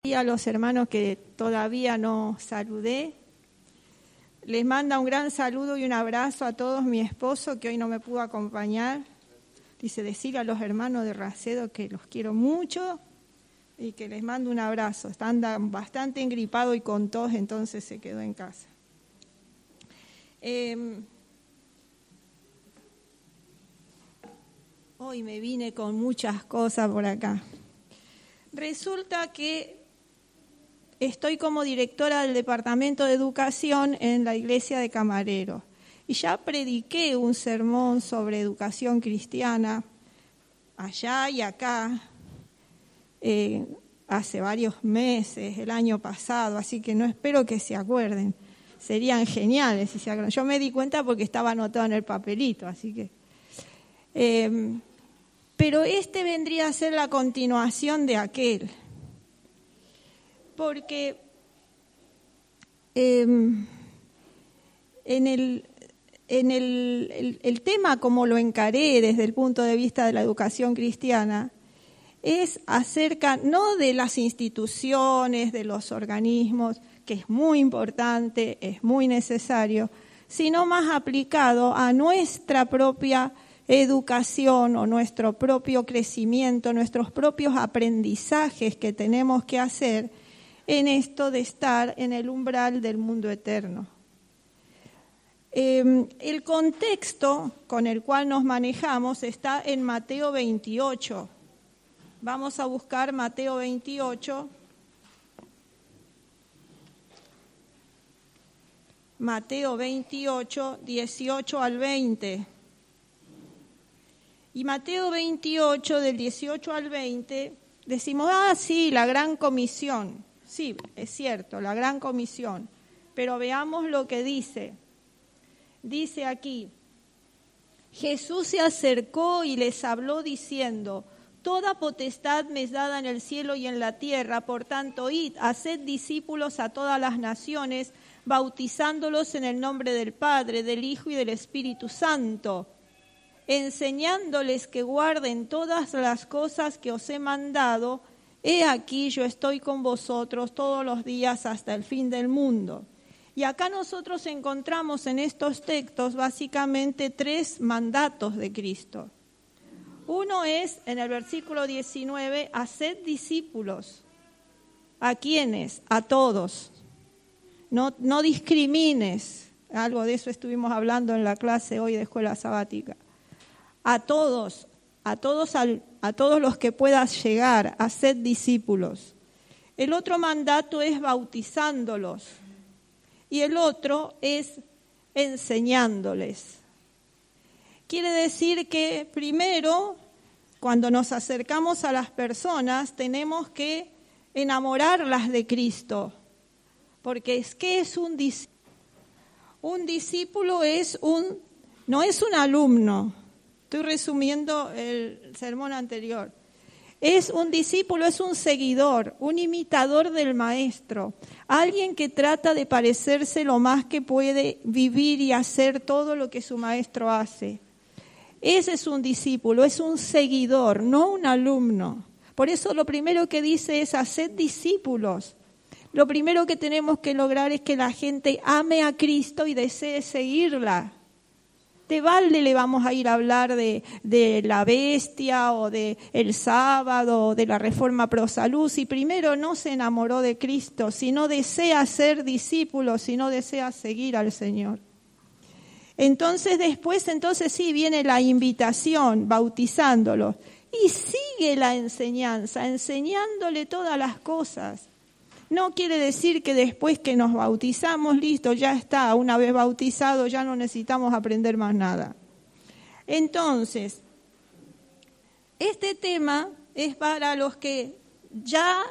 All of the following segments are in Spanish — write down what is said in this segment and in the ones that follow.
Y a los hermanos que todavía no saludé, les manda un gran saludo y un abrazo a todos mi esposo que hoy no me pudo acompañar. Dice, decirle a los hermanos de Racedo que los quiero mucho y que les mando un abrazo. Están bastante engripados y con tos, entonces se quedó en casa. Hoy me vine con muchas cosas por acá. Resulta que estoy como directora del Departamento de Educación en la Iglesia de Camarero. Y ya prediqué un sermón sobre educación cristiana allá y acá hace varios meses, el año pasado, así que no espero que se acuerden. Serían geniales si se acuerdan. Yo me di cuenta porque estaba anotado en el papelito, así que... pero este vendría a ser la continuación de aquel. Porque en el tema, como lo encaré desde el punto de vista de la educación cristiana, es acerca no de las instituciones, de los organismos, que es muy importante, es muy necesario, sino más aplicado a nuestra propia educación o nuestro propio crecimiento, nuestros propios aprendizajes que tenemos que hacer en esto de estar en el umbral del mundo eterno. El contexto con el cual nos manejamos está en Mateo 28. Vamos a buscar Mateo 28. Mateo 28, 18 al 20. Y Mateo 28, del 18 al 20, decimos, sí, la gran comisión. Sí, es cierto, la gran comisión. Pero veamos lo que dice. Dice aquí, Jesús se acercó y les habló diciendo, toda potestad me es dada en el cielo y en la tierra, por tanto, id, haced discípulos a todas las naciones, bautizándolos en el nombre del Padre, del Hijo y del Espíritu Santo, enseñándoles que guarden todas las cosas que os he mandado. He aquí, yo estoy con vosotros todos los días hasta el fin del mundo. Y acá nosotros encontramos en estos textos básicamente 3 mandatos de Cristo. Uno es, en el versículo 19, haced discípulos. ¿A quiénes? A todos. No discrimines. Algo de eso estuvimos hablando en la clase hoy de escuela sabática. A todos los que puedas llegar, haced discípulos. El otro mandato es bautizándolos y el otro es enseñándoles. Quiere decir que primero, cuando nos acercamos a las personas, tenemos que enamorarlas de Cristo, porque ¿qué es un discípulo? Un discípulo no es un alumno. Estoy resumiendo el sermón anterior. Un discípulo, es un seguidor, un imitador del maestro, alguien que trata de parecerse lo más que puede, vivir y hacer todo lo que su maestro hace. Ese es un discípulo, es un seguidor, no un alumno. Por eso lo primero que dice es haced discípulos. Lo primero que tenemos que lograr es que la gente ame a Cristo y desee seguirla. De balde le vamos a ir a hablar de la bestia o de el sábado o de la reforma pro salud si primero no se enamoró de Cristo, si no desea ser discípulo, si no desea seguir al Señor. Entonces después sí viene la invitación, bautizándolos, y sigue la enseñanza, enseñándole todas las cosas. No quiere decir que después que nos bautizamos, listo, ya está, una vez bautizado ya no necesitamos aprender más nada. Entonces, este tema es para los que ya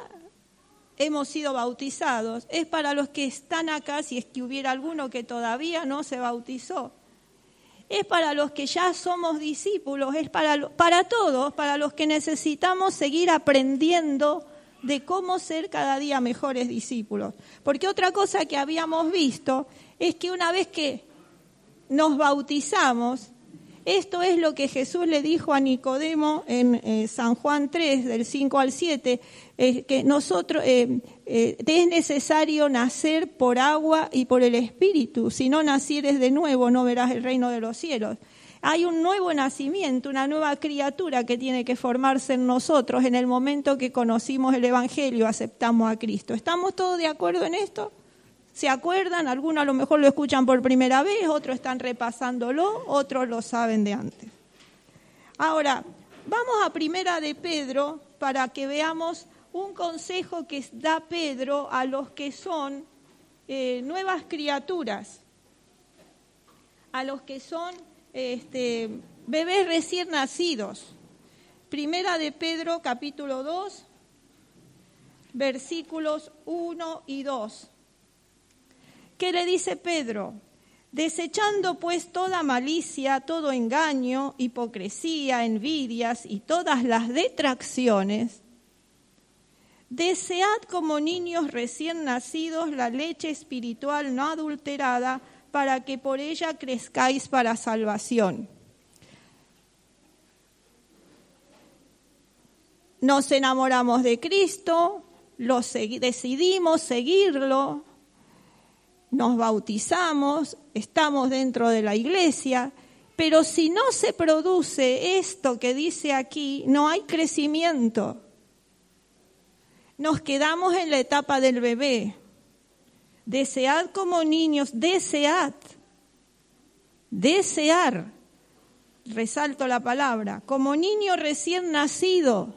hemos sido bautizados, es para los que están acá, si es que hubiera alguno que todavía no se bautizó. Es para los que ya somos discípulos, es para todos, para los que necesitamos seguir aprendiendo de cómo ser cada día mejores discípulos. Porque otra cosa que habíamos visto es que una vez que nos bautizamos, Esto es lo que Jesús le dijo a Nicodemo en San Juan 3, del 5 al 7, que nosotros es necesario nacer por agua y por el Espíritu. Si no nacieres de nuevo, no verás el reino de los cielos. Hay un nuevo nacimiento, una nueva criatura que tiene que formarse en nosotros en el momento que conocimos el Evangelio, aceptamos a Cristo. ¿Estamos todos de acuerdo en esto? ¿Se acuerdan? Algunos a lo mejor lo escuchan por primera vez, otros están repasándolo, otros lo saben de antes. Ahora, vamos a Primera de Pedro para que veamos un consejo que da Pedro a los que son nuevas criaturas, a los que son bebés recién nacidos. Primera de Pedro, capítulo 2, versículos 1 y 2. ¿Qué le dice Pedro? Desechando pues toda malicia, todo engaño, hipocresía, envidias y todas las detracciones, desead como niños recién nacidos la leche espiritual no adulterada, para que por ella crezcáis para salvación. Nos enamoramos de Cristo, decidimos seguirlo, nos bautizamos, estamos dentro de la iglesia, pero si no se produce esto que dice aquí, no hay crecimiento. Nos quedamos en la etapa del bebé. Desead como niños, desear, resalto la palabra, como niño recién nacido,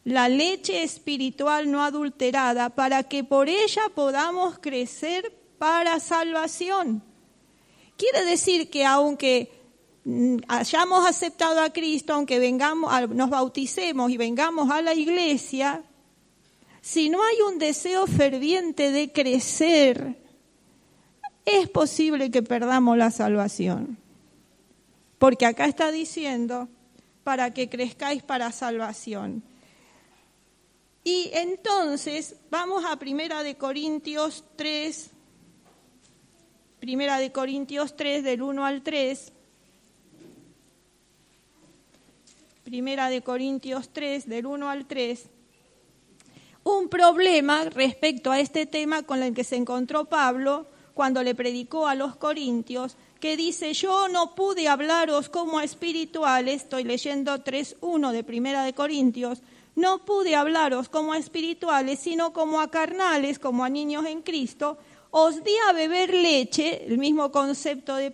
la leche espiritual no adulterada, para que por ella podamos crecer para salvación. Quiere decir que aunque hayamos aceptado a Cristo, aunque nos bauticemos y vengamos a la iglesia, si no hay un deseo ferviente de crecer, es posible que perdamos la salvación. Porque acá está diciendo, para que crezcáis para salvación. Y entonces, vamos a Primera de Corintios 3, del 1 al 3. Primera de Corintios 3, del 1 al 3. Un problema respecto a este tema con el que se encontró Pablo cuando le predicó a los corintios, que dice, yo no pude hablaros como a espirituales, estoy leyendo 3:1 de Primera de Corintios, no pude hablaros como a espirituales, sino como a carnales, como a niños en Cristo. Os di a beber leche, el mismo concepto de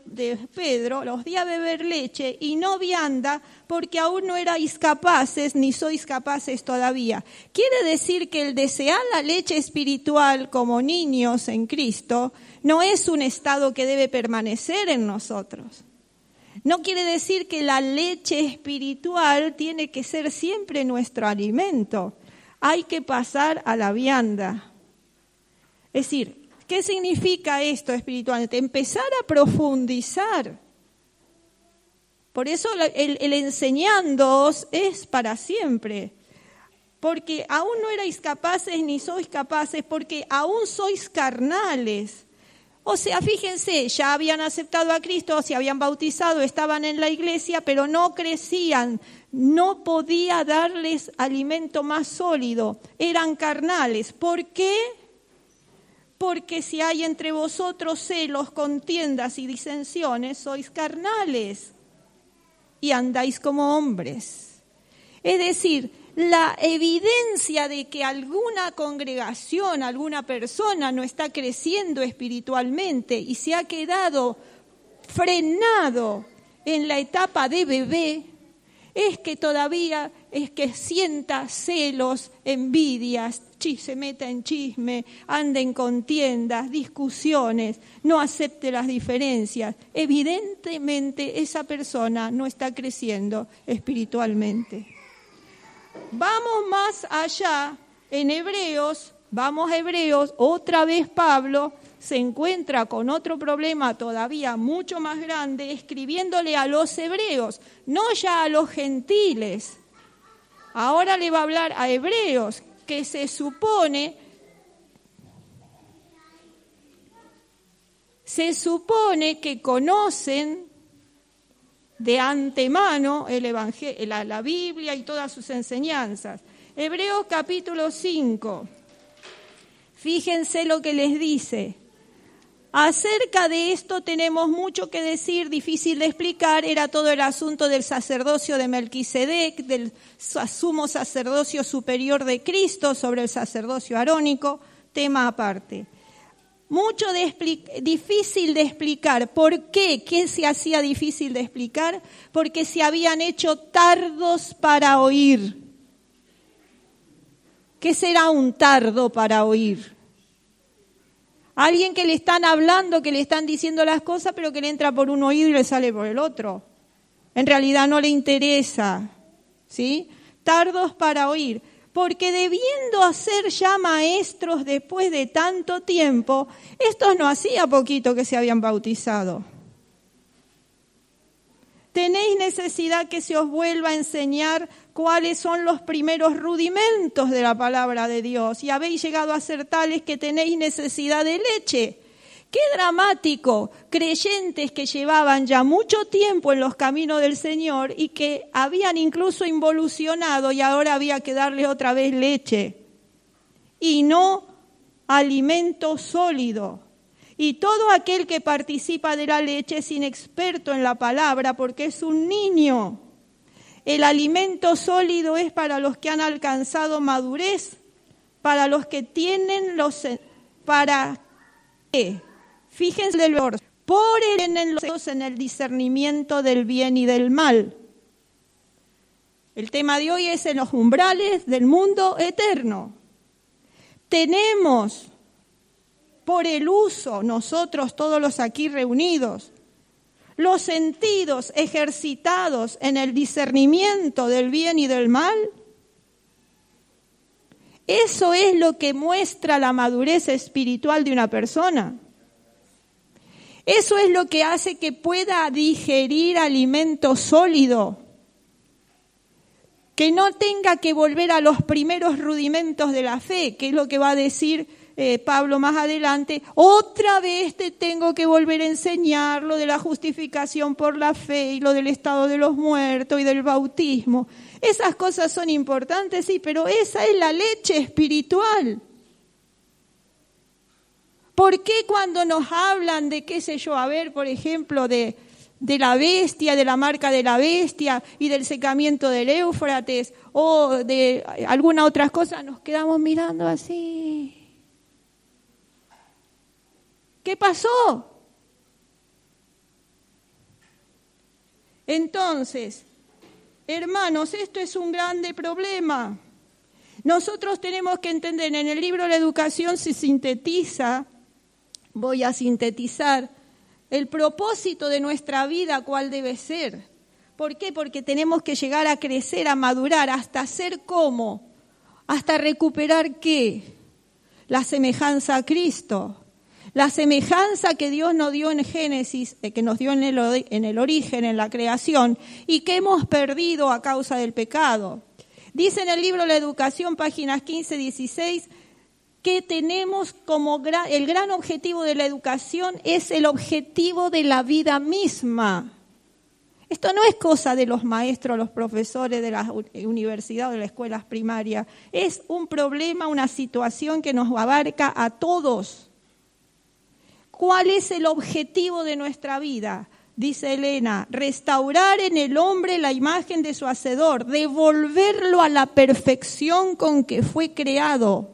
Pedro, os di a beber leche y no vianda, porque aún no erais capaces, ni sois capaces todavía. Quiere decir que el desear la leche espiritual como niños en Cristo no es un estado que debe permanecer en nosotros. No quiere decir que la leche espiritual tiene que ser siempre nuestro alimento. Hay que pasar a la vianda. Es decir, ¿qué significa esto espiritualmente? Empezar a profundizar. Por eso el enseñándoos es para siempre. Porque aún no erais capaces ni sois capaces, porque aún sois carnales. O sea, fíjense, ya habían aceptado a Cristo, se habían bautizado, estaban en la iglesia, pero no crecían. No podía darles alimento más sólido. Eran carnales. ¿Por qué? Porque si hay entre vosotros celos, contiendas y disensiones, sois carnales y andáis como hombres. Es decir, la evidencia de que alguna congregación, alguna persona no está creciendo espiritualmente y se ha quedado frenado en la etapa de bebé, es que todavía sienta celos, envidias, se meta en chisme, ande en contiendas, discusiones, no acepte las diferencias. Evidentemente esa persona no está creciendo espiritualmente. Vamos más allá, en Hebreos, vamos a Hebreos, otra vez Pablo se encuentra con otro problema todavía mucho más grande, escribiéndole a los hebreos, no ya a los gentiles. Ahora le va a hablar a hebreos, que se supone que conocen de antemano el evangelio, la Biblia y todas sus enseñanzas. Hebreos capítulo 5. Fíjense lo que les dice. Acerca de esto tenemos mucho que decir, difícil de explicar. Era todo el asunto del sacerdocio de Melquisedec, del sumo sacerdocio superior de Cristo sobre el sacerdocio arónico, tema aparte. Difícil de explicar. ¿Por qué? ¿Qué se hacía difícil de explicar? Porque se habían hecho tardos para oír. ¿Qué será un tardo para oír? Alguien que le están hablando, que le están diciendo las cosas, pero que le entra por un oído y le sale por el otro. En realidad no le interesa, ¿sí? Tardos para oír. Porque debiendo ser ya maestros después de tanto tiempo, estos no hacía poquito que se habían bautizado. Tenéis necesidad que se os vuelva a enseñar cuáles son los primeros rudimentos de la palabra de Dios. Y habéis llegado a ser tales que tenéis necesidad de leche. ¡Qué dramático! Creyentes que llevaban ya mucho tiempo en los caminos del Señor y que habían incluso involucionado y ahora había que darles otra vez leche. Y no alimento sólido. Y todo aquel que participa de la leche es inexperto en la palabra porque es un niño. El alimento sólido es para los que han alcanzado madurez, para los que tienen ¿para qué? Fíjense del verso. Por en el discernimiento del bien y del mal. El tema de hoy es en los umbrales del mundo eterno. Tenemos por el uso, nosotros todos los aquí reunidos, los sentidos ejercitados en el discernimiento del bien y del mal. Eso es lo que muestra la madurez espiritual de una persona. Eso es lo que hace que pueda digerir alimento sólido, que no tenga que volver a los primeros rudimentos de la fe, que es lo que va a decir Pablo más adelante. Otra vez te tengo que volver a enseñar lo de la justificación por la fe y lo del estado de los muertos y del bautismo. Esas cosas son importantes, sí, pero esa es la leche espiritual. ¿Por qué cuando nos hablan de, qué sé yo, a ver, por ejemplo, de la bestia, de la marca de la bestia y del secamiento del Éufrates o de alguna otras cosas, nos quedamos mirando así? ¿Qué pasó? Entonces, hermanos, esto es un grande problema. Nosotros tenemos que entender, en el libro La Educación se sintetiza, voy a sintetizar, el propósito de nuestra vida, cuál debe ser. ¿Por qué? Porque tenemos que llegar a crecer, a madurar, hasta ser como, hasta recuperar ¿qué? La semejanza a Cristo. La semejanza que Dios nos dio en Génesis, que nos dio en el origen, en la creación, y que hemos perdido a causa del pecado. Dice en el libro La Educación, páginas 15, 16, que tenemos como el gran objetivo de la educación es el objetivo de la vida misma. Esto no es cosa de los maestros, los profesores de la universidad o de las escuelas primarias. Es un problema, una situación que nos abarca a todos. ¿Cuál es el objetivo de nuestra vida? Dice Elena, restaurar en el hombre la imagen de su Hacedor, devolverlo a la perfección con que fue creado.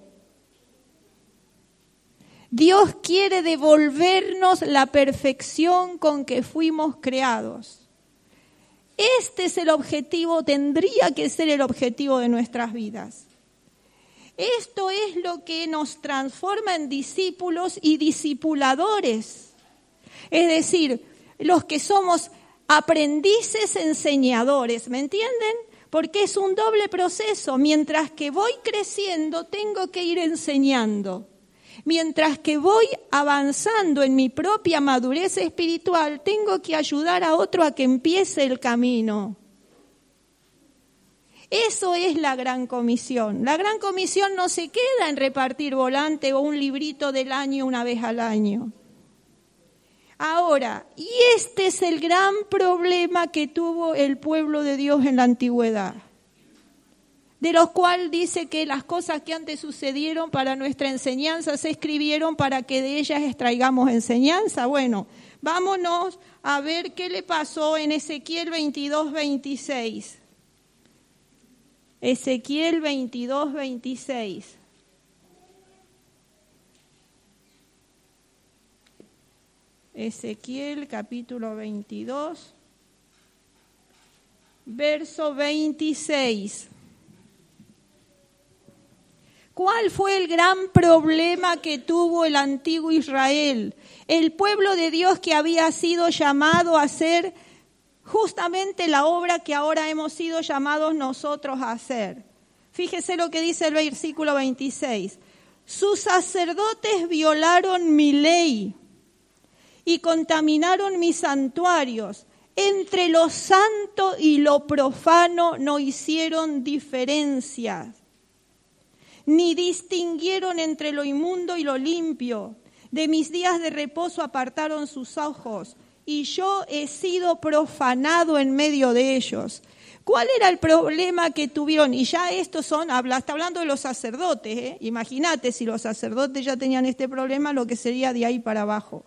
Dios quiere devolvernos la perfección con que fuimos creados. Este es el objetivo, tendría que ser el objetivo de nuestras vidas. Esto es lo que nos transforma en discípulos y discipuladores. Es decir, los que somos aprendices enseñadores, ¿me entienden? Porque es un doble proceso. Mientras que voy creciendo, tengo que ir enseñando. Mientras que voy avanzando en mi propia madurez espiritual, tengo que ayudar a otro a que empiece el camino. Eso es la Gran Comisión. La Gran Comisión no se queda en repartir volante o un librito del año una vez al año. Ahora, y este es el gran problema que tuvo el pueblo de Dios en la antigüedad, de los cuales dice que las cosas que antes sucedieron para nuestra enseñanza se escribieron para que de ellas extraigamos enseñanza. Bueno, vámonos a ver qué le pasó en Ezequiel 22:26. Ezequiel 22:26. Ezequiel capítulo 22, verso 26. ¿Cuál fue el gran problema que tuvo el antiguo Israel? El pueblo de Dios que había sido llamado a hacer justamente la obra que ahora hemos sido llamados nosotros a hacer. Fíjese lo que dice el versículo 26. Sus sacerdotes violaron mi ley y contaminaron mis santuarios. Entre lo santo y lo profano no hicieron diferencias, ni distinguieron entre lo inmundo y lo limpio. De mis días de reposo apartaron sus ojos, y yo he sido profanado en medio de ellos. ¿Cuál era el problema que tuvieron? Y ya estos está hablando de los sacerdotes, ¿eh? Imagínate si los sacerdotes ya tenían este problema, lo que sería de ahí para abajo.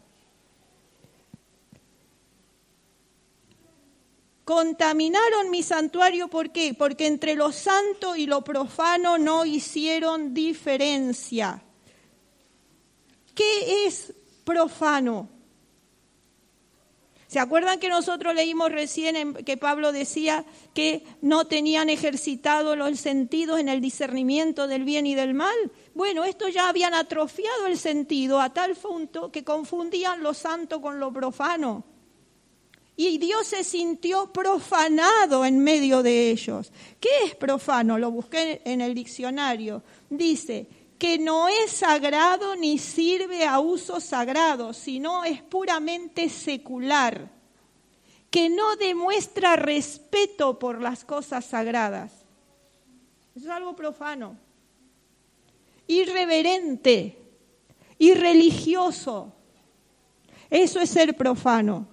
Contaminaron mi santuario, ¿por qué? Porque entre lo santo y lo profano no hicieron diferencia. ¿Qué es profano? ¿Se acuerdan que nosotros leímos recién que Pablo decía que no tenían ejercitado los sentidos en el discernimiento del bien y del mal? Bueno, estos ya habían atrofiado el sentido a tal punto que confundían lo santo con lo profano. Y Dios se sintió profanado en medio de ellos. ¿Qué es profano? Lo busqué en el diccionario. Dice que no es sagrado ni sirve a usos sagrados, sino es puramente secular, que no demuestra respeto por las cosas sagradas. Eso es algo profano. Irreverente, irreligioso. Eso es ser profano.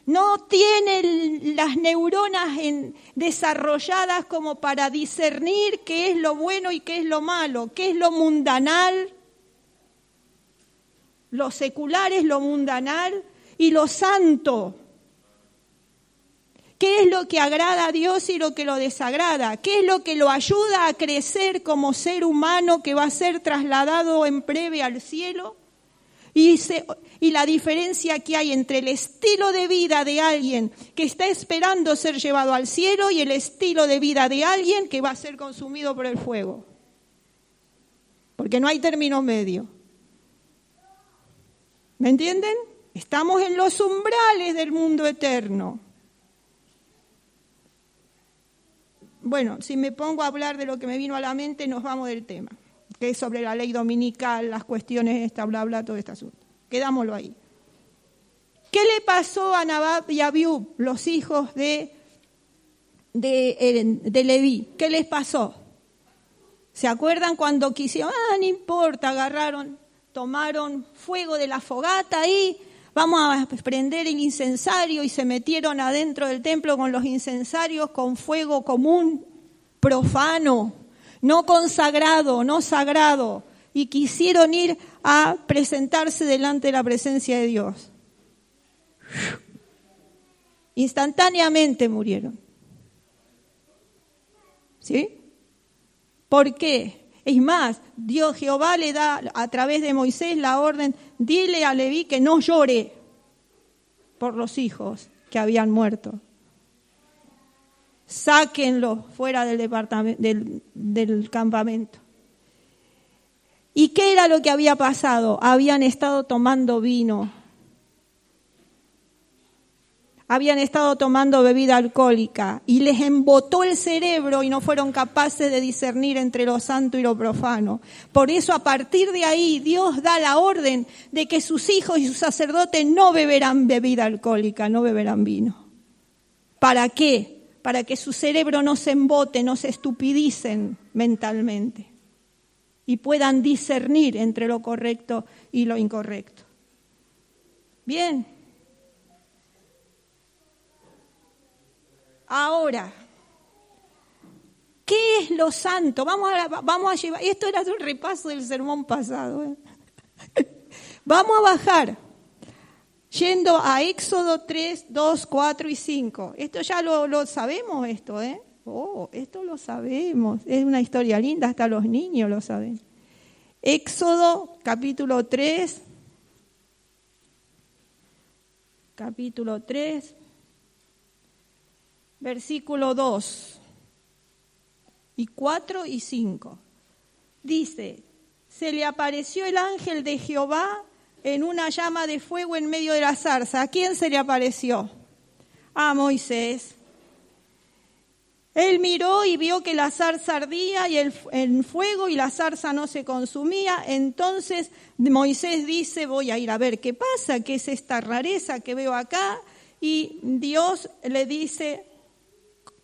No tiene las neuronas desarrolladas como para discernir qué es lo bueno y qué es lo malo, qué es lo mundanal, lo secular es lo mundanal y lo santo. ¿Qué es lo que agrada a Dios y lo que lo desagrada? ¿Qué es lo que lo ayuda a crecer como ser humano que va a ser trasladado en breve al cielo? Y la diferencia que hay entre el estilo de vida de alguien que está esperando ser llevado al cielo y el estilo de vida de alguien que va a ser consumido por el fuego. Porque no hay término medio. ¿Me entienden? Estamos en los umbrales del mundo eterno. Bueno, si me pongo a hablar de lo que me vino a la mente, nos vamos del tema, que es sobre la ley dominical, las cuestiones esta, bla, bla, todo este asunto. Quedámoslo ahí. ¿Qué le pasó a Nadab y Abiú, los hijos de Leví? ¿Qué les pasó? ¿Se acuerdan cuando quisieron? No importa, agarraron, tomaron fuego de la fogata ahí, vamos a prender el incensario y se metieron adentro del templo con los incensarios con fuego común, profano, no consagrado, no sagrado, y quisieron ir a presentarse delante de la presencia de Dios. Instantáneamente murieron. ¿Sí? ¿Por qué? Es más, Dios Jehová le da a través de Moisés la orden, dile a Leví que no llore por los hijos que habían muerto. Sáquenlo fuera del departamento, del campamento. ¿Y qué era lo que había pasado? Habían estado tomando vino. Habían estado tomando bebida alcohólica y les embotó el cerebro y no fueron capaces de discernir entre lo santo y lo profano. Por eso, a partir de ahí, Dios da la orden de que sus hijos y sus sacerdotes no beberán bebida alcohólica, no beberán vino. ¿Para qué? Para que su cerebro no se embote, no se estupidicen mentalmente y puedan discernir entre lo correcto y lo incorrecto. Bien. Ahora, ¿qué es lo santo? Vamos a llevar, esto era un repaso del sermón pasado. Vamos a bajar, yendo a Éxodo 3, 2, 4 y 5. Esto ya lo sabemos, esto, ¿eh? Esto lo sabemos. Es una historia linda, hasta los niños lo saben. Éxodo, capítulo 3. Capítulo 3, versículo 2 y 4 y 5. Dice, se le apareció el ángel de Jehová en una llama de fuego en medio de la zarza. ¿A quién se le apareció? A Moisés. Él miró y vio que la zarza ardía y el fuego y la zarza no se consumía. Entonces Moisés dice, voy a ir a ver qué pasa, qué es esta rareza que veo acá. Y Dios le dice,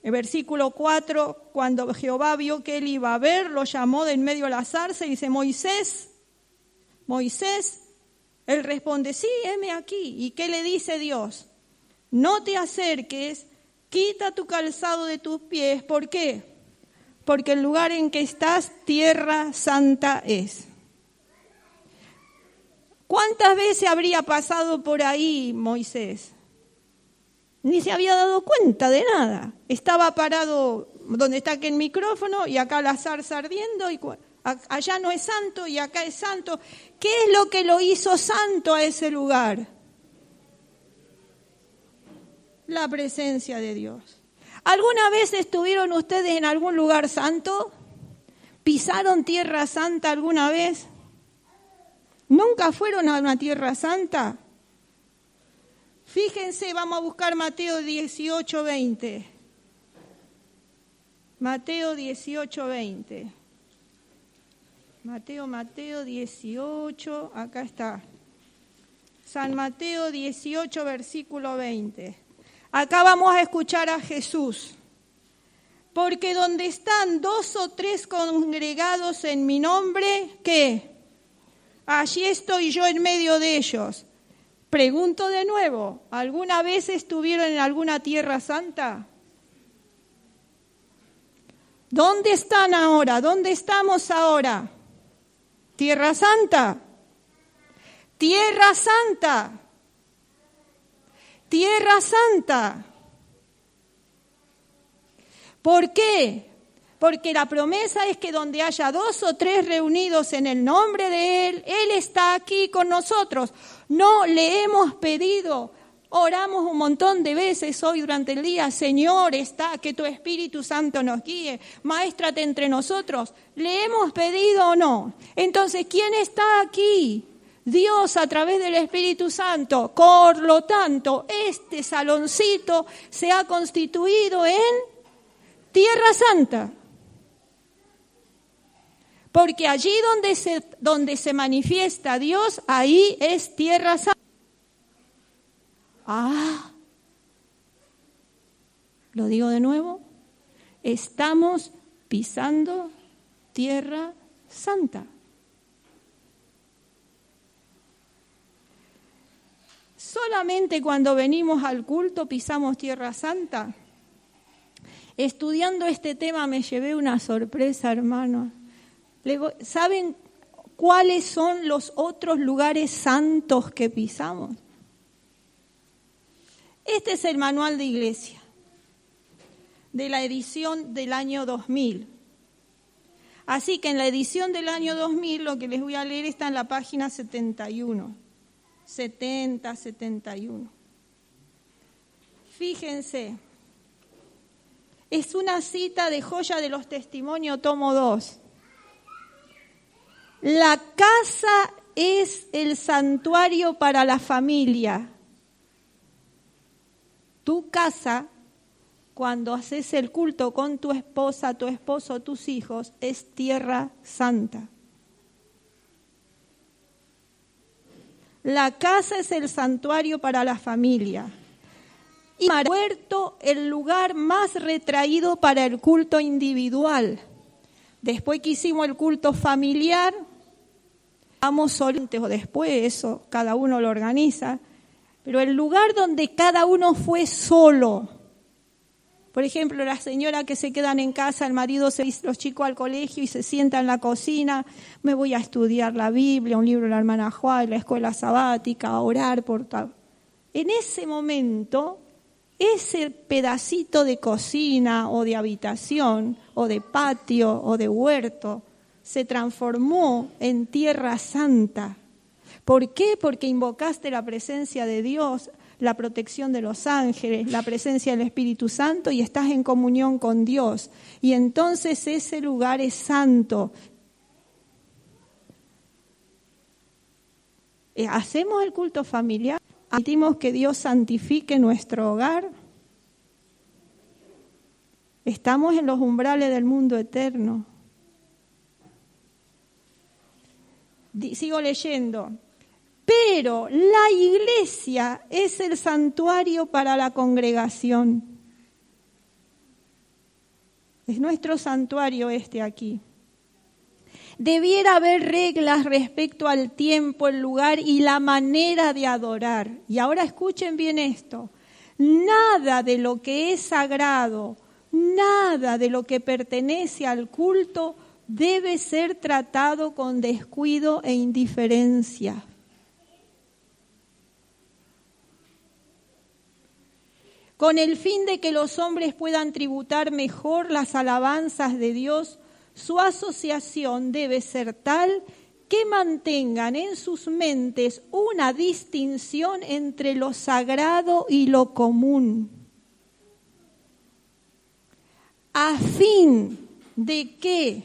el versículo 4, cuando Jehová vio que él iba a ver, lo llamó de en medio de la zarza y dice, Moisés, Moisés. Él responde, sí, heme aquí. ¿Y qué le dice Dios? No te acerques. Quita tu calzado de tus pies. ¿Por qué? Porque el lugar en que estás, tierra santa es. ¿Cuántas veces habría pasado por ahí Moisés? Ni se había dado cuenta de nada. Estaba parado donde está aquel micrófono y acá la zarza ardiendo y allá no es santo y acá es santo. ¿Qué es lo que lo hizo santo a ese lugar? La presencia de Dios. ¿Alguna vez estuvieron ustedes en algún lugar santo? ¿Pisaron tierra santa alguna vez? ¿Nunca fueron a una tierra santa? Fíjense, vamos a buscar Mateo 18, 20. Mateo 18, 20. Mateo 18, acá está. San Mateo 18, versículo 20. Acá vamos a escuchar a Jesús. Porque donde están 2 o 3 congregados en mi nombre, ¿qué? Allí estoy yo en medio de ellos. Pregunto de nuevo, ¿alguna vez estuvieron en alguna tierra santa? ¿Dónde están ahora? ¿Dónde estamos ahora? ¿Tierra santa? ¡Tierra santa! Tierra santa. ¿Por qué? Porque la promesa es que donde haya 2 o 3 reunidos en el nombre de Él, Él está aquí con nosotros. No le hemos pedido, oramos un montón de veces hoy durante el día, Señor, está, que tu Espíritu Santo nos guíe, maéstrate entre nosotros. ¿Le hemos pedido o no? Entonces, ¿quién está aquí? Dios a través del Espíritu Santo. Por lo tanto, este saloncito se ha constituido en Tierra Santa. Porque allí donde se manifiesta Dios, ahí es Tierra Santa. Lo digo de nuevo, estamos pisando Tierra Santa. Solamente cuando venimos al culto pisamos Tierra Santa. Estudiando este tema me llevé una sorpresa, hermanos. ¿Saben cuáles son los otros lugares santos que pisamos? Este es el manual de iglesia, de la edición del año 2000. Así que en la edición del año 2000, lo que les voy a leer está en la página 71. 70, 71. Fíjense, es una cita de Joya de los Testimonios, tomo 2. La casa es el santuario para la familia. Tu casa, cuando haces el culto con tu esposa, tu esposo, tus hijos, es tierra santa. La casa es el santuario para la familia. Y el huerto, el lugar más retraído para el culto individual. Después que hicimos el culto familiar, vamos solos, o después eso, cada uno lo organiza. Pero el lugar donde cada uno fue solo. Por ejemplo, la señora que se quedan en casa, el marido se va, los chicos al colegio y se sienta en la cocina, me voy a estudiar la Biblia, un libro de la hermana Juárez, la escuela sabática, a orar por tal. En ese momento, ese pedacito de cocina o de habitación o de patio o de huerto se transformó en tierra santa. ¿Por qué? Porque invocaste la presencia de Dios, la protección de los ángeles, la presencia del Espíritu Santo y estás en comunión con Dios. Y entonces ese lugar es santo. ¿Hacemos el culto familiar? ¿Permitimos que Dios santifique nuestro hogar? Estamos en los umbrales del mundo eterno. Sigo leyendo. Pero la iglesia es el santuario para la congregación. Es nuestro santuario este aquí. Debiera haber reglas respecto al tiempo, el lugar y la manera de adorar. Y ahora escuchen bien esto. Nada de lo que es sagrado, nada de lo que pertenece al culto debe ser tratado con descuido e indiferencia. Con el fin de que los hombres puedan tributar mejor las alabanzas de Dios, su asociación debe ser tal que mantengan en sus mentes una distinción entre lo sagrado y lo común, a fin de que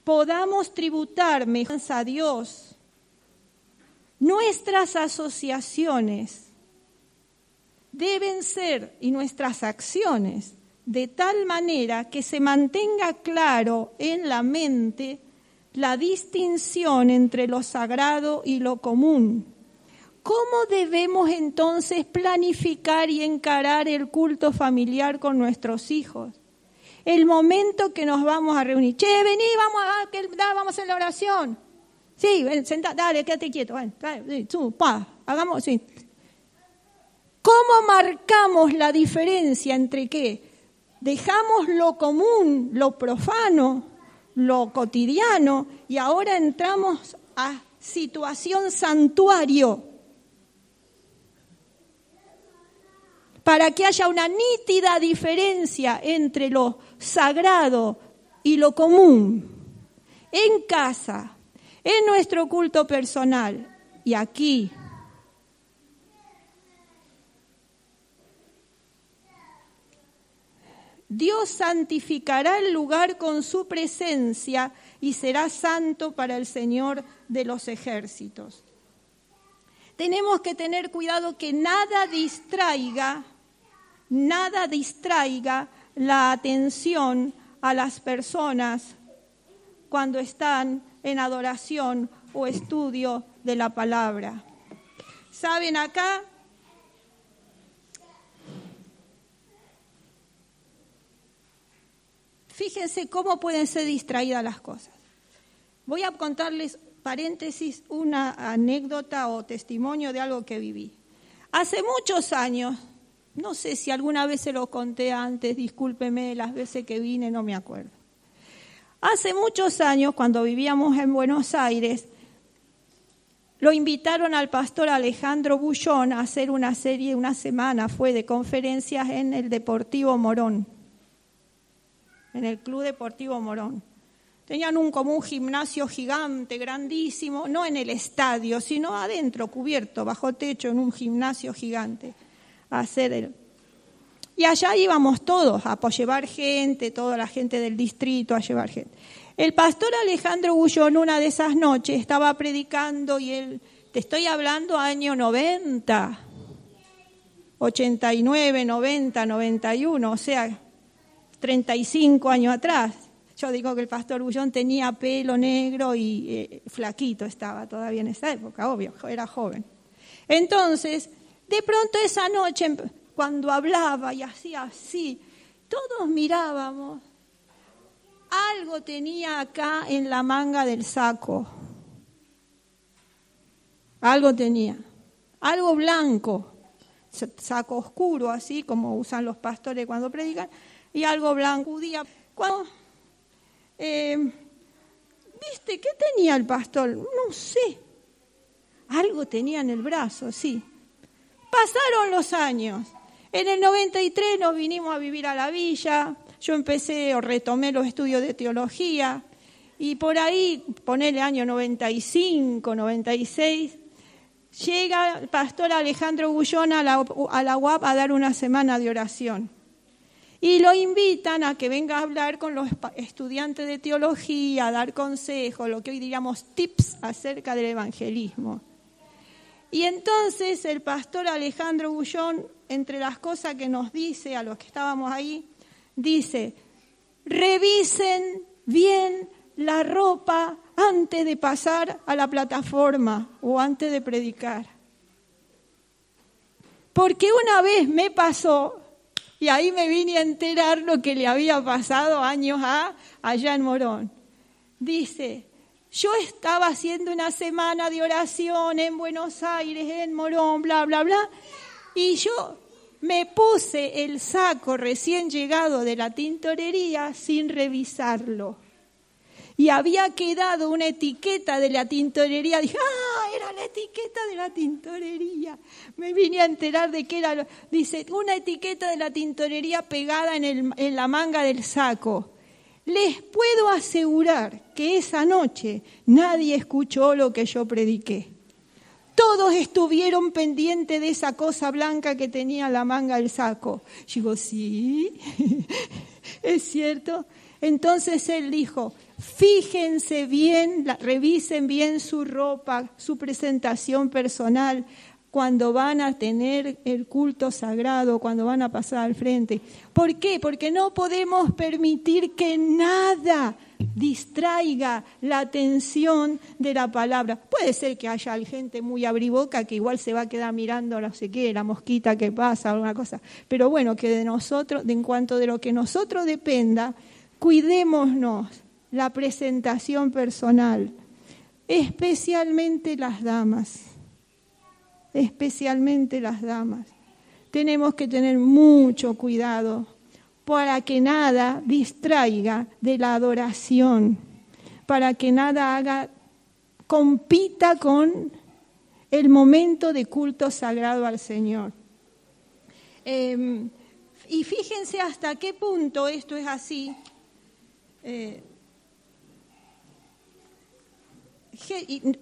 podamos tributar mejor a Dios. Nuestras asociaciones deben ser, y nuestras acciones, de tal manera que se mantenga claro en la mente la distinción entre lo sagrado y lo común. ¿Cómo debemos entonces planificar y encarar el culto familiar con nuestros hijos? El momento que nos vamos a reunir. Che, vení, vamos a hacer la oración. Sí, ven, sentá, dale, quédate quieto. Ven, dale, hagamos, sí. ¿Cómo marcamos la diferencia entre qué? Dejamos lo común, lo profano, lo cotidiano y ahora entramos a situación santuario para que haya una nítida diferencia entre lo sagrado y lo común en casa, en nuestro culto personal y aquí. Dios santificará el lugar con su presencia y será santo para el Señor de los ejércitos. Tenemos que tener cuidado que nada distraiga la atención a las personas cuando están en adoración o estudio de la palabra. ¿Saben acá? Fíjense cómo pueden ser distraídas las cosas. Voy a contarles, paréntesis, una anécdota o testimonio de algo que viví. Hace muchos años, no sé si alguna vez se lo conté antes, discúlpeme las veces que vine, no me acuerdo. Hace muchos años, cuando vivíamos en Buenos Aires, lo invitaron al pastor Alejandro Bullón a hacer una serie, una semana fue de conferencias en el Deportivo Morón. En el Club Deportivo Morón. Tenían como un gimnasio gigante, grandísimo, no en el estadio, sino adentro, cubierto, bajo techo, en un gimnasio gigante. Y allá íbamos todos a llevar gente, toda la gente del distrito a llevar gente. El pastor Alejandro Bullón una de esas noches estaba predicando y él, te estoy hablando año 90, 89, 90, 91, o sea, 35 años atrás. Yo digo que el pastor Bullón tenía pelo negro y flaquito estaba todavía en esa época, obvio, era joven. Entonces, de pronto esa noche, cuando hablaba y hacía así, todos mirábamos, algo tenía acá en la manga del saco. Algo tenía. algo blanco, saco oscuro, así como usan los pastores cuando predican, y algo blanco. Cuando, ¿viste qué tenía el pastor? No sé, algo tenía en el brazo, sí. Pasaron los años. En el 93 nos vinimos a vivir a la villa. Yo empecé o retomé los estudios de teología. Y por ahí, ponele año 95, 96, llega el pastor Alejandro Gullón a la UAP a dar una semana de oración. Y lo invitan a que venga a hablar con los estudiantes de teología, a dar consejos, lo que hoy diríamos tips acerca del evangelismo. Y entonces el pastor Alejandro Gullón, entre las cosas que nos dice a los que estábamos ahí, dice, revisen bien la ropa antes de pasar a la plataforma o antes de predicar. Porque una vez me pasó, y ahí me vine a enterar lo que le había pasado años allá en Morón. Dice, yo estaba haciendo una semana de oración en Buenos Aires, en Morón, bla, bla, bla, y yo me puse el saco recién llegado de la tintorería sin revisarlo. Y había quedado una etiqueta de la tintorería. Dije, era la etiqueta de la tintorería. Me vine a enterar de qué era. Dice, una etiqueta de la tintorería pegada en la manga del saco. Les puedo asegurar que esa noche nadie escuchó lo que yo prediqué. Todos estuvieron pendientes de esa cosa blanca que tenía en la manga del saco. Yo digo, sí, es cierto. Entonces él dijo, fíjense bien, revisen bien su ropa, su presentación personal, cuando van a tener el culto sagrado, cuando van a pasar al frente. ¿Por qué? Porque no podemos permitir que nada distraiga la atención de la palabra. Puede ser que haya gente muy abriboca que igual se va a quedar mirando no sé qué, la mosquita que pasa, alguna cosa. Pero bueno, que de nosotros, en cuanto de lo que nosotros dependa, cuidémonos la presentación personal, especialmente las damas. Especialmente las damas. Tenemos que tener mucho cuidado para que nada distraiga de la adoración, para que nada compita con el momento de culto sagrado al Señor. Y fíjense hasta qué punto esto es así.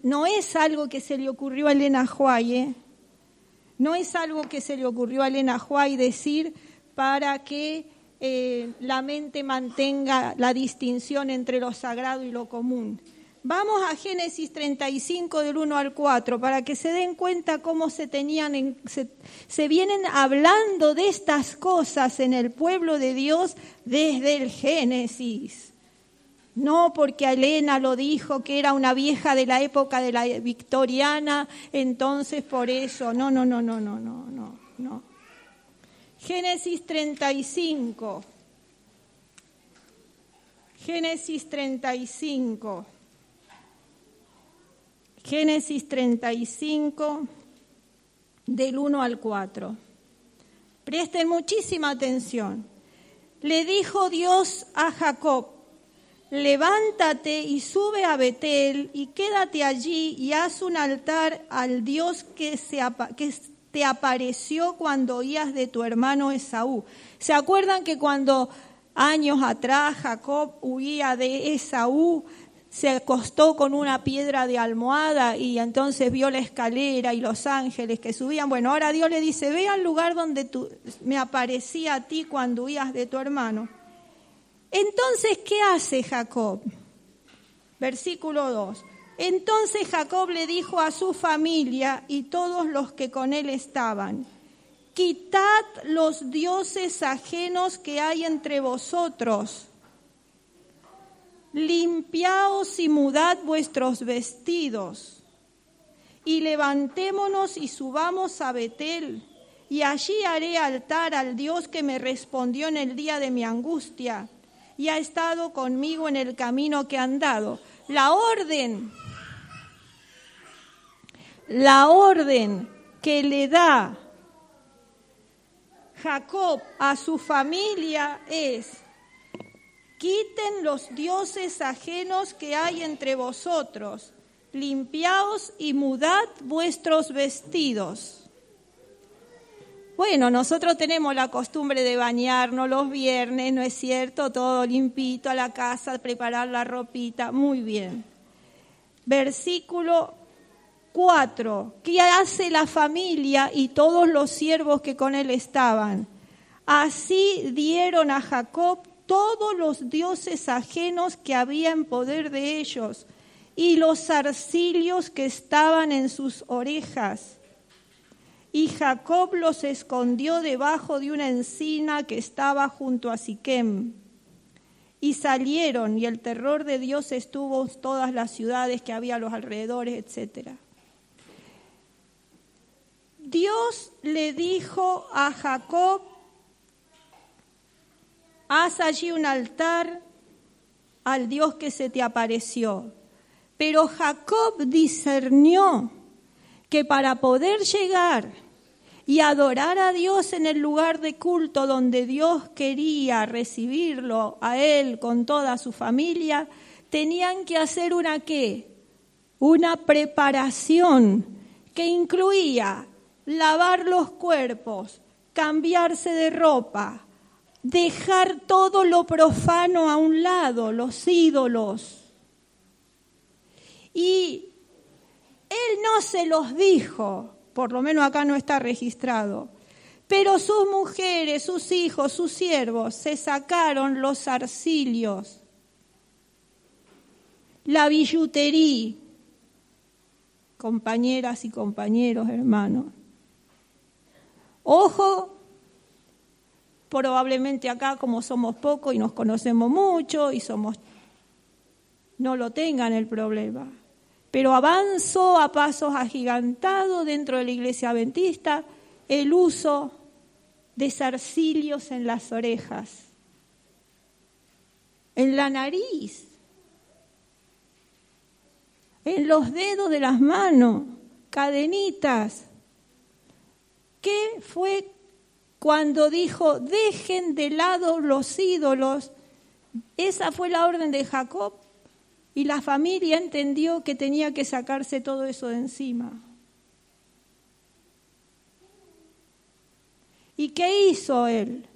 No es algo que se le ocurrió a Elena White, no es algo que se le ocurrió a Elena White decir para que la mente mantenga la distinción entre lo sagrado y lo común. Vamos a Génesis 35 del 1 al 4 para que se den cuenta cómo se vienen hablando de estas cosas en el pueblo de Dios desde el Génesis. No porque Elena lo dijo que era una vieja de la época de la victoriana, entonces por eso. No. Génesis 35. Génesis 35. Génesis 35 del 1 al 4. Presten muchísima atención. Le dijo Dios a Jacob, levántate y sube a Betel y quédate allí y haz un altar al Dios que te apareció cuando oías de tu hermano Esaú. ¿Se acuerdan que cuando años atrás Jacob huía de Esaú, se acostó con una piedra de almohada y entonces vio la escalera y los ángeles que subían? Bueno, ahora Dios le dice, ve al lugar donde me aparecía a ti cuando huías de tu hermano. Entonces, ¿qué hace Jacob? Versículo 2. Entonces Jacob le dijo a su familia y todos los que con él estaban, quitad los dioses ajenos que hay entre vosotros, limpiaos y mudad vuestros vestidos, y levantémonos y subamos a Betel, y allí haré altar al Dios que me respondió en el día de mi angustia, y ha estado conmigo en el camino que he andado. La orden que le da Jacob a su familia es: quiten los dioses ajenos que hay entre vosotros, limpiaos y mudad vuestros vestidos. Bueno, nosotros tenemos la costumbre de bañarnos los viernes, ¿no es cierto? Todo limpito a la casa, preparar la ropita, muy bien. Versículo 4. ¿Qué hace la familia y todos los siervos que con él estaban? Así dieron a Jacob todos los dioses ajenos que había en poder de ellos y los zarcilios que estaban en sus orejas. Y Jacob los escondió debajo de una encina que estaba junto a Siquem. Y salieron, y el terror de Dios estuvo en todas las ciudades que había a los alrededores, etc. Dios le dijo a Jacob: haz allí un altar al Dios que se te apareció. Pero Jacob discernió que para poder llegar y adorar a Dios en el lugar de culto donde Dios quería recibirlo a él con toda su familia, tenían que hacer una ¿qué? Una preparación que incluía lavar los cuerpos, cambiarse de ropa, dejar todo lo profano a un lado, los ídolos. Y él no se los dijo, por lo menos acá no está registrado, pero sus mujeres, sus hijos, sus siervos se sacaron los zarcilios, la billutería, compañeras y compañeros, hermanos. Ojo, probablemente acá como somos pocos y nos conocemos mucho y no lo tengan el problema. Pero avanzó a pasos agigantados dentro de la iglesia adventista el uso de zarcilios en las orejas, en la nariz, en los dedos de las manos, cadenitas. ¿Qué fue cuando dijo, dejen de lado los ídolos? Esa fue la orden de Jacob. Y la familia entendió que tenía que sacarse todo eso de encima. ¿Y qué hizo él?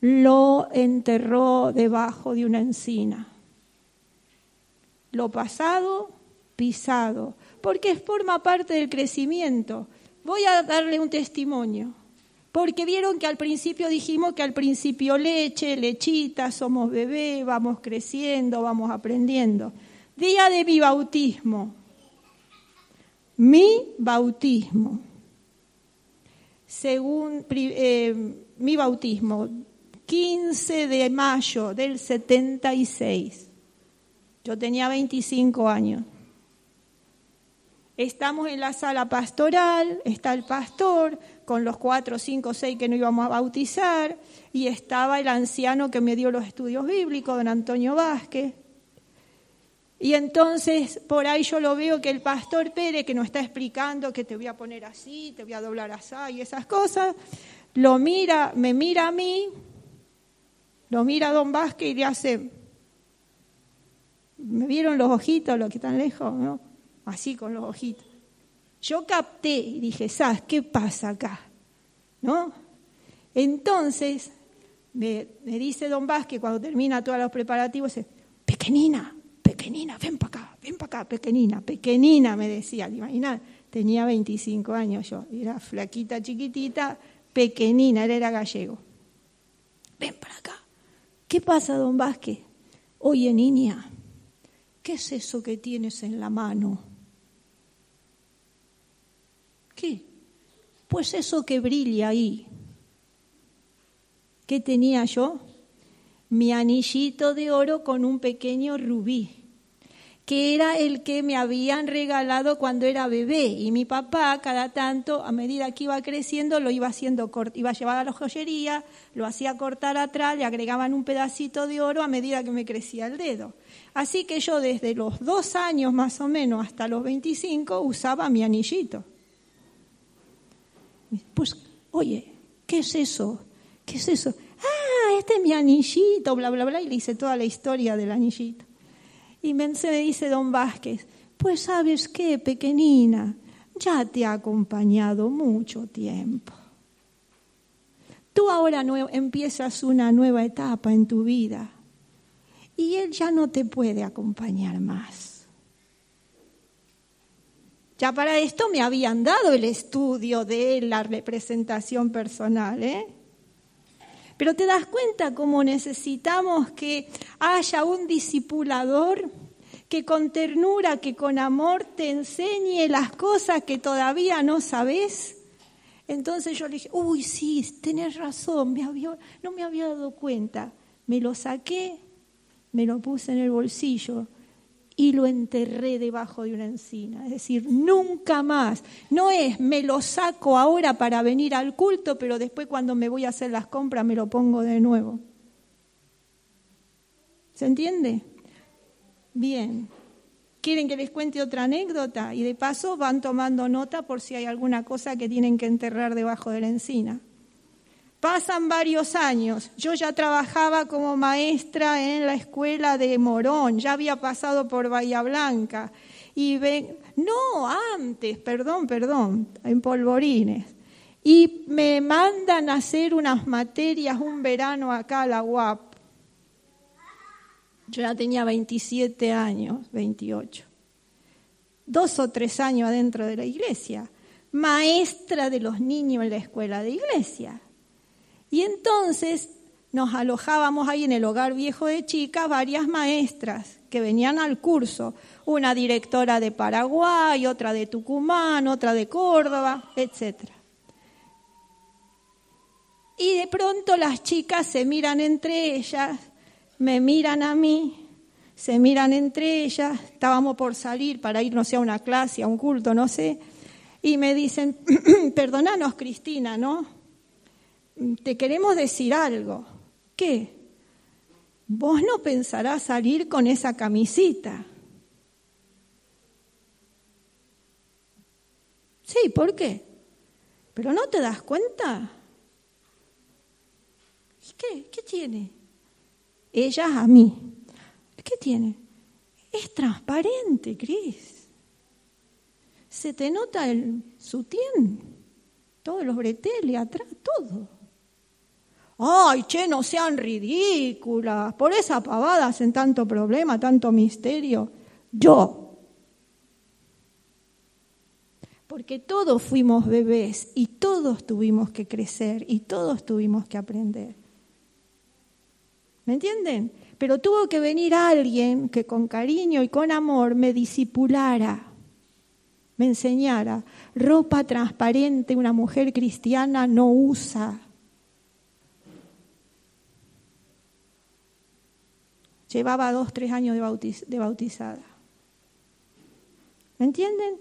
Lo enterró debajo de una encina. Lo pasado, pisado, porque forma parte del crecimiento. Voy a darle un testimonio, porque vieron que al principio dijimos que al principio leche, lechita, somos bebés, vamos creciendo, vamos aprendiendo. Día de mi bautismo. Según mi bautismo, 15 de mayo del 76. Yo tenía 25 años. Estamos en la sala pastoral, está el pastor con los 4, 5, 6 que no íbamos a bautizar, y estaba el anciano que me dio los estudios bíblicos, don Antonio Vázquez. Y entonces por ahí yo lo veo que el pastor Pérez, que nos está explicando que te voy a poner así, te voy a doblar así y esas cosas, me mira a mí, lo mira a don Vázquez y le hace, ¿me vieron los ojitos, los que están lejos? ¿No? Así con los ojitos. Yo capté y dije, ¿sabes qué pasa acá? ¿No? Entonces me dice don Vázquez cuando termina todos los preparativos, dice, pequeñina, ven para acá, pequeñina, me decía, ¿te imaginas? Tenía 25 años yo, era flaquita, chiquitita, pequeñina, él era gallego. Ven para acá. ¿Qué pasa, don Vázquez? Oye, niña, ¿qué es eso que tienes en la mano? ¿Qué? Pues eso que brilla ahí. ¿Qué tenía yo? Mi anillito de oro con un pequeño rubí, que era el que me habían regalado cuando era bebé. Y mi papá, cada tanto, a medida que iba creciendo, lo iba haciendo iba a llevar a la joyería, lo hacía cortar atrás, le agregaban un pedacito de oro a medida que me crecía el dedo. Así que yo desde los 2 años más o menos hasta los 25 usaba mi anillito. Pues, oye, ¿qué es eso? ¿Qué es eso? Ah, este es mi anillito, bla, bla, bla. Y le hice toda la historia del anillito. Y me dice don Vázquez, pues ¿sabes qué, pequeñina? Ya te ha acompañado mucho tiempo. Tú ahora empiezas una nueva etapa en tu vida y él ya no te puede acompañar más. Ya para esto me habían dado el estudio de la representación personal, ¿eh? Pero te das cuenta cómo necesitamos que haya un discipulador que con ternura, que con amor te enseñe las cosas que todavía no sabes. Entonces yo le dije, uy, sí, tenés razón, no me había dado cuenta. Me lo saqué, me lo puse en el bolsillo y lo enterré debajo de una encina. Es decir, nunca más. No es, me lo saco ahora para venir al culto, pero después cuando me voy a hacer las compras me lo pongo de nuevo. ¿Se entiende? Bien. ¿Quieren que les cuente otra anécdota? Y de paso van tomando nota por si hay alguna cosa que tienen que enterrar debajo de la encina. Pasan varios años. Yo ya trabajaba como maestra en la escuela de Morón. Ya había pasado por Bahía Blanca. Perdón, en Polvorines. Y me mandan a hacer unas materias un verano acá a la UAP. Yo ya tenía 27 años, 28. 2 o 3 años adentro de la iglesia. Maestra de los niños en la escuela de iglesia. Y entonces nos alojábamos ahí en el hogar viejo de chicas varias maestras que venían al curso. Una directora de Paraguay, otra de Tucumán, otra de Córdoba, etc. Y de pronto las chicas se miran entre ellas, me miran a mí, se miran entre ellas, estábamos por salir para ir, no sé, a una clase, a un culto, no sé, y me dicen, perdónanos, Cristina, ¿no? Te queremos decir algo. ¿Qué? Vos no pensarás salir con esa camisita. Sí, ¿por qué? ¿Pero no te das cuenta? ¿Qué? ¿Qué tiene? Ellas a mí. ¿Qué tiene? Es transparente, Cris. Se te nota el sutién, todos los breteles atrás, todo. Ay, che, no sean ridículas. Por esa pavada hacen tanto problema, tanto misterio. Porque todos fuimos bebés y todos tuvimos que crecer y todos tuvimos que aprender. ¿Me entienden? Pero tuvo que venir alguien que con cariño y con amor me discipulara, me enseñara. Ropa transparente una mujer cristiana no usa. Llevaba 2, 3 años de bautizada. ¿Me entienden?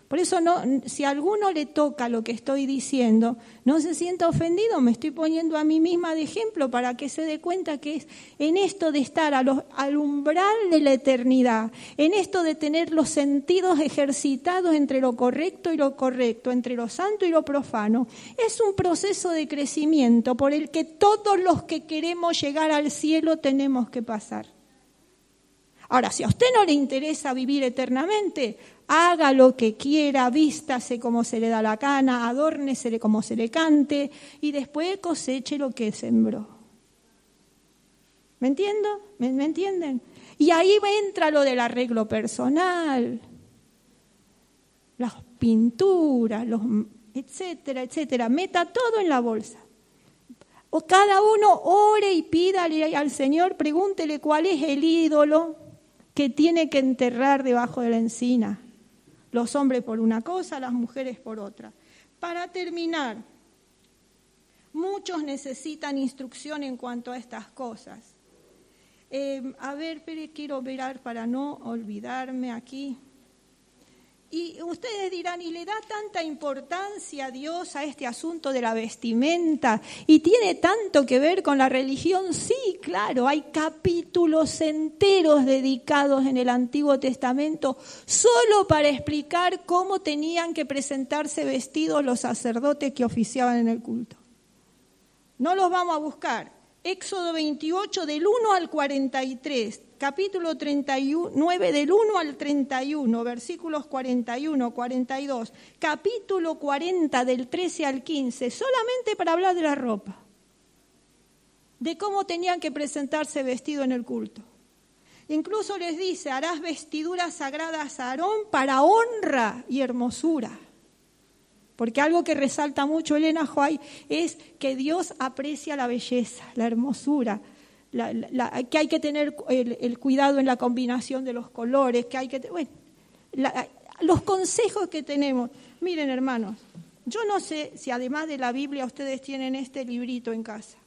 Por eso si a alguno le toca lo que estoy diciendo, no se sienta ofendido, me estoy poniendo a mí misma de ejemplo para que se dé cuenta que es en esto de estar al umbral de la eternidad, en esto de tener los sentidos ejercitados entre lo correcto y lo correcto, entre lo santo y lo profano. Es un proceso de crecimiento por el que todos los que queremos llegar al cielo tenemos que pasar. Ahora, si a usted no le interesa vivir eternamente, haga lo que quiera, vístase como se le da la gana, adórnesele como se le cante y después coseche lo que sembró. ¿Me entiendo? ¿Me entienden? Y ahí entra lo del arreglo personal, las pinturas, etcétera, etcétera. Meta todo en la bolsa. O cada uno ore y pídale al Señor, pregúntele cuál es el ídolo que tiene que enterrar debajo de la encina. Los hombres por una cosa, las mujeres por otra. Para terminar, muchos necesitan instrucción en cuanto a estas cosas. Quiero ver para no olvidarme aquí. Y ustedes dirán, ¿y le da tanta importancia a Dios a este asunto de la vestimenta? ¿Y tiene tanto que ver con la religión? Sí, claro, hay capítulos enteros dedicados en el Antiguo Testamento solo para explicar cómo tenían que presentarse vestidos los sacerdotes que oficiaban en el culto. No los vamos a buscar. Éxodo 28 del 1 al 43, capítulo 39 del 1 al 31, versículos 41, 42, capítulo 40 del 13 al 15, solamente para hablar de la ropa, de cómo tenían que presentarse vestidos en el culto. Incluso les dice, harás vestiduras sagradas a Aarón para honra y hermosura. Porque algo que resalta mucho Elena White es que Dios aprecia la belleza, la hermosura, que hay que tener el cuidado en la combinación de los colores, que hay que los consejos que tenemos. Miren, hermanos, yo no sé si además de la Biblia ustedes tienen este librito en casa.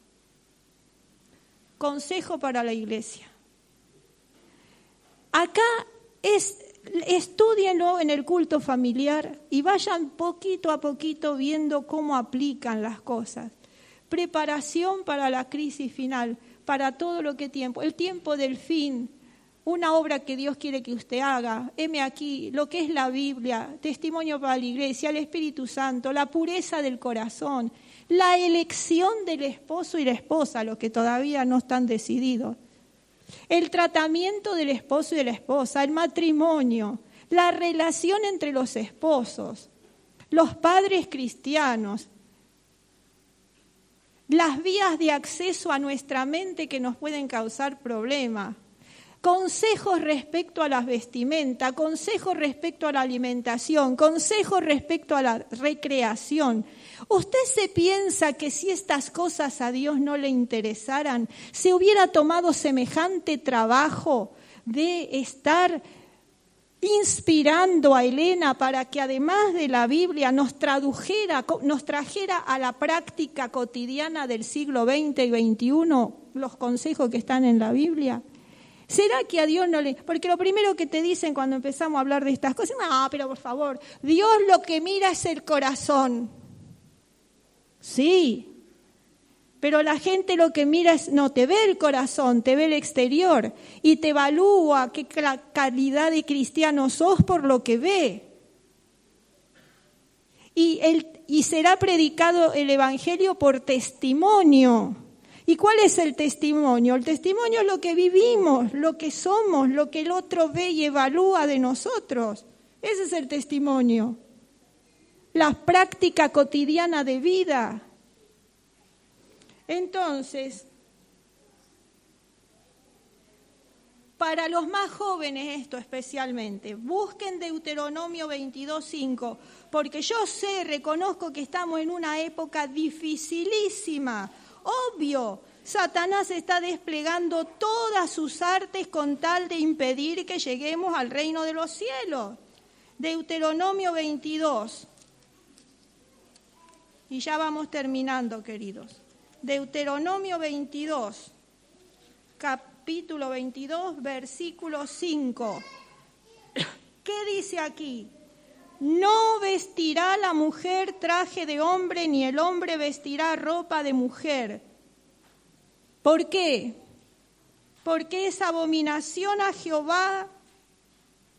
Consejo para la iglesia. Acá estúdienlo en el culto familiar y vayan poquito a poquito viendo cómo aplican las cosas. Preparación para la crisis final, para todo lo que tiempo. El tiempo del fin, una obra que Dios quiere que usted haga. Heme aquí, lo que es la Biblia, testimonio para la iglesia, el Espíritu Santo, la pureza del corazón, la elección del esposo y la esposa, los que todavía no están decididos. El tratamiento del esposo y de la esposa, el matrimonio, la relación entre los esposos, los padres cristianos, las vías de acceso a nuestra mente que nos pueden causar problemas, consejos respecto a las vestimentas, consejos respecto a la alimentación, consejos respecto a la recreación. ¿Usted se piensa que si estas cosas a Dios no le interesaran, se hubiera tomado semejante trabajo de estar inspirando a Elena para que además de la Biblia nos trajera a la práctica cotidiana del siglo XX y XXI los consejos que están en la Biblia? ¿Será que a Dios no le...? Porque lo primero que te dicen cuando empezamos a hablar de estas cosas, no, pero por favor, Dios lo que mira es el corazón. Sí, pero la gente lo que mira es, no te ve el corazón, te ve el exterior y te evalúa qué calidad de cristiano sos por lo que ve. Y será predicado el Evangelio por testimonio. ¿Y cuál es el testimonio? El testimonio es lo que vivimos, lo que somos, lo que el otro ve y evalúa de nosotros. Ese es el testimonio. La práctica cotidiana de vida. Entonces, para los más jóvenes esto especialmente, busquen Deuteronomio 22:5, porque yo reconozco que estamos en una época dificilísima. Obvio, Satanás está desplegando todas sus artes con tal de impedir que lleguemos al reino de los cielos. Deuteronomio 22. Y ya vamos terminando, queridos. Deuteronomio 22, capítulo 22, versículo 5. ¿Qué dice aquí? No vestirá la mujer traje de hombre, ni el hombre vestirá ropa de mujer. ¿Por qué? Porque es abominación a Jehová,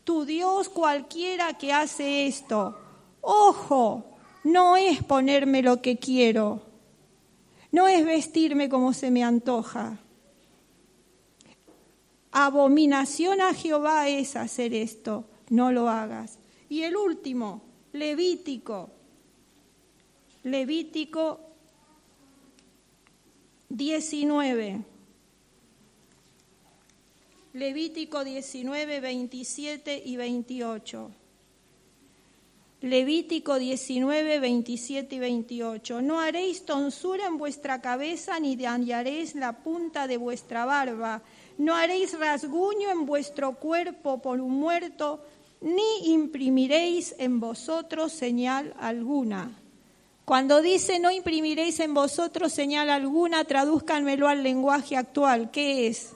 tu Dios, cualquiera que hace esto. Ojo, no es ponerme lo que quiero, no es vestirme como se me antoja. Abominación a Jehová es hacer esto, no lo hagas. Y el último, Levítico 19. Levítico 19, 27 y 28. Levítico 19, 27 y 28. No haréis tonsura en vuestra cabeza, ni dañaréis la punta de vuestra barba. No haréis rasguño en vuestro cuerpo por un muerto, ni imprimiréis en vosotros señal alguna. Cuando dice no imprimiréis en vosotros señal alguna, tradúzcanmelo al lenguaje actual. ¿Qué es?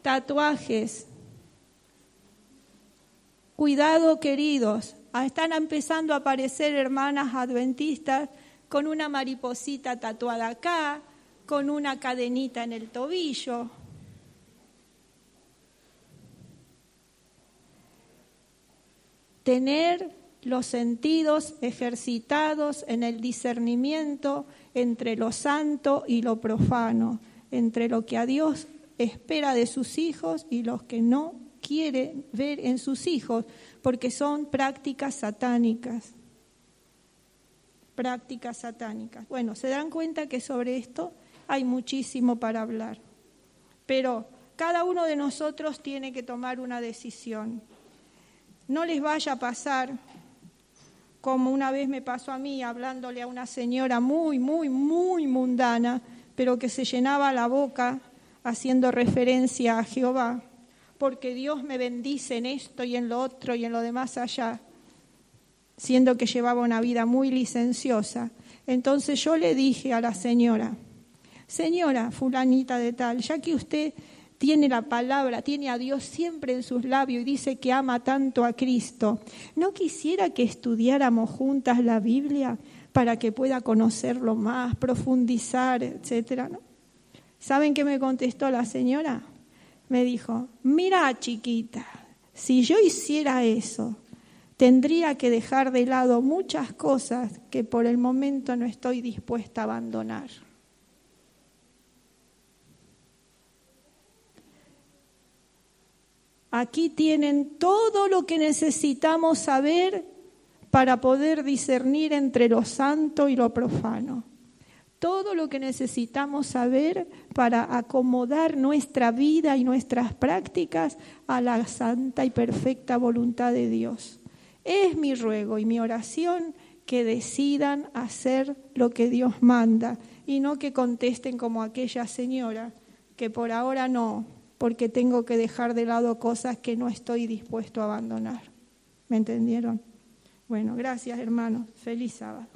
Tatuajes. Cuidado, queridos, están empezando a aparecer hermanas adventistas con una mariposita tatuada acá, con una cadenita en el tobillo. Tener los sentidos ejercitados en el discernimiento entre lo santo y lo profano, entre lo que a Dios espera de sus hijos y los que no quiere ver en sus hijos, porque son prácticas satánicas. Prácticas satánicas. Bueno, se dan cuenta que sobre esto hay muchísimo para hablar, pero cada uno de nosotros tiene que tomar una decisión. No les vaya a pasar como una vez me pasó a mí, hablándole a una señora muy mundana, pero que se llenaba la boca haciendo referencia a Jehová, porque Dios me bendice en esto y en lo otro y en lo demás allá, siendo que llevaba una vida muy licenciosa. Entonces yo le dije a la señora, señora fulanita de tal, ya que usted tiene la palabra, tiene a Dios siempre en sus labios y dice que ama tanto a Cristo, ¿no quisiera que estudiáramos juntas la Biblia para que pueda conocerlo más, profundizar, etcétera? ¿No? ¿Saben qué me contestó la señora? Me dijo, mira chiquita, si yo hiciera eso, tendría que dejar de lado muchas cosas que por el momento no estoy dispuesta a abandonar. Aquí tienen todo lo que necesitamos saber para poder discernir entre lo santo y lo profano. Todo lo que necesitamos saber para acomodar nuestra vida y nuestras prácticas a la santa y perfecta voluntad de Dios. Es mi ruego y mi oración que decidan hacer lo que Dios manda y no que contesten como aquella señora, que por ahora no, porque tengo que dejar de lado cosas que no estoy dispuesto a abandonar. ¿Me entendieron? Bueno, gracias hermanos. Feliz sábado.